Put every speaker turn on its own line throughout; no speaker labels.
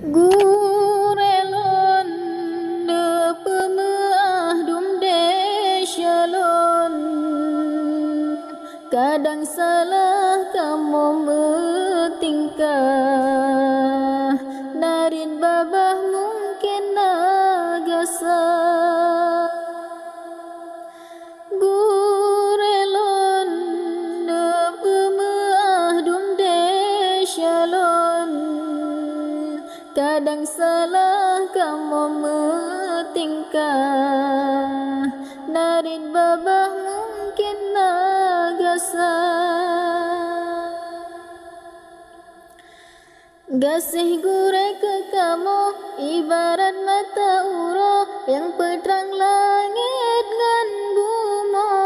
Gurelon de pemeah dumde shalon. Kadang salah kamu bertingkah, narin babah mungkin nagasa. Gurelon de pemeah dumde shalon. Kadang salah kamu bertingkah, narin babah mungkin nagasa. Gasih gureh ke kamu ibarat mata uro yang peterang langit ngan bumo.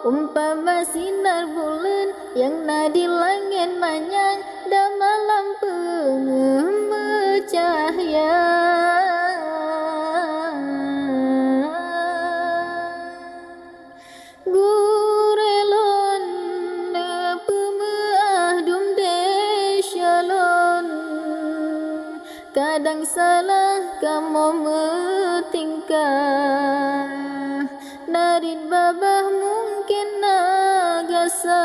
Umpama sinar bulan yang nadi langit manyang dan malam bercahaya. Gurelon de pemeah dumde shalon. Kadang salah kamu bertingkah, narin babah mungkin nagasa.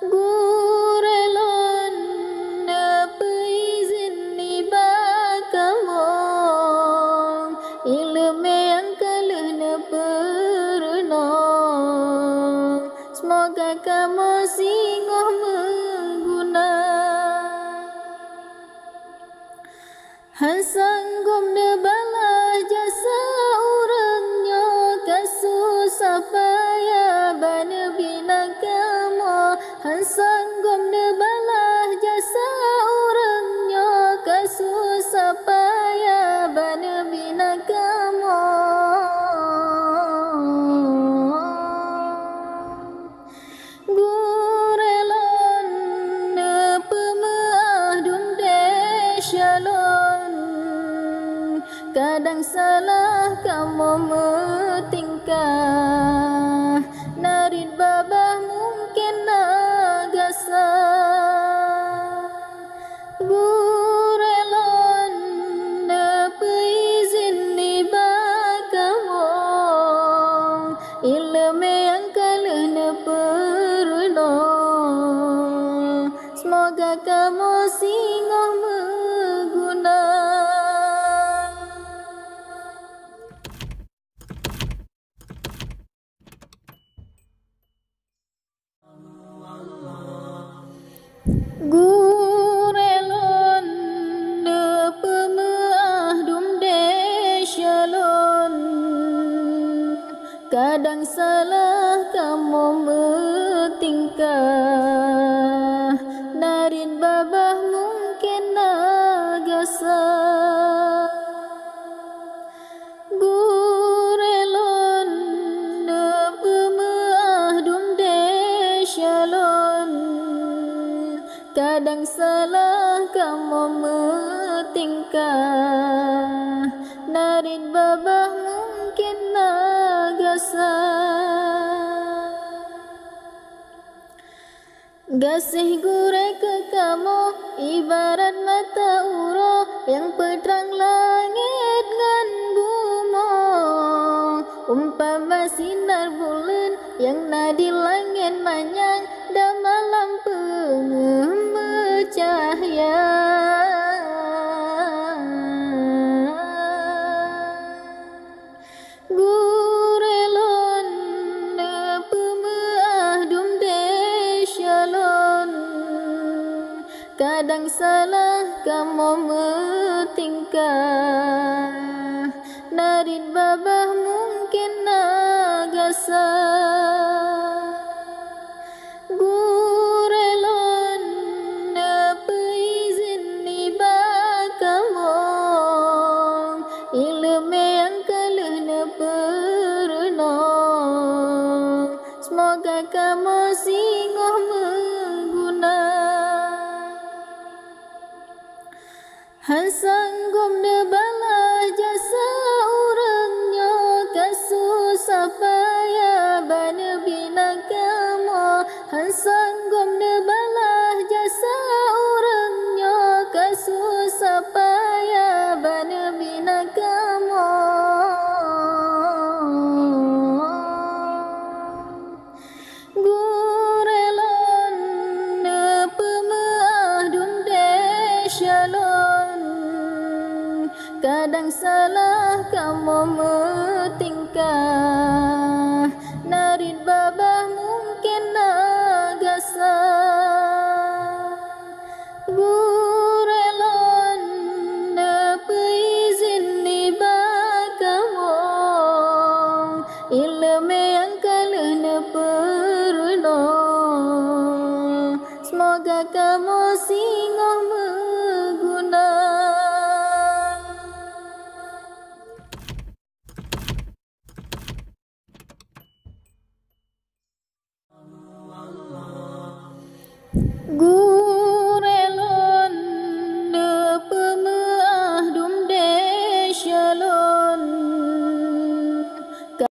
Gurelon de peizin ibak kamu, ilmu yang kalah ne perenung. Semoga kamu singoh mengguna. Hansanggung de balah jasa urangnya, kasusah payah bana bina kamu. Hansanggung de balah jasa urangnya, kasusah payah bana bina kamu. Gurelon de pemeah dumde shalon. Kadang salah kamu bertingkah, narin babah mungkin nagasa. Gurelon de peizin ibak kamu, ilmu yang kalah ne perenung. Semoga kamu singoh mengguna. Gurelon de pemeah dumde shalon. Kadang salah kamu bertingkah, narin babah mungkin nagasa. Gurelon de pemeah dumde shalon. Kadang salah kamu bertingkah, narin babah mungkin nagasa. Gasih gureh ke kamu ibarat mata uro yang peterang langit ngan bumo. Umpama sinar bulan yang nadi langit manyang dan malam bercahaya. Gurelon de pemeah dumde shalon. Kadang salah kamu bertingkah, narin babah mungkin nagasa. Gurelon de peizin ibak kamu, ilmu yang kalah ne perenung. Semoga kamu singoh mengguna. Hansanggung de balah jasa urangnya, kasusah payah bana bina kamu. Hansanggung de balah jasa urang salah kamu metingkah narid babah mungkin nagasa gurelon nepeizin ni bakamong ilme yang kalah neperuno semoga kamu singoh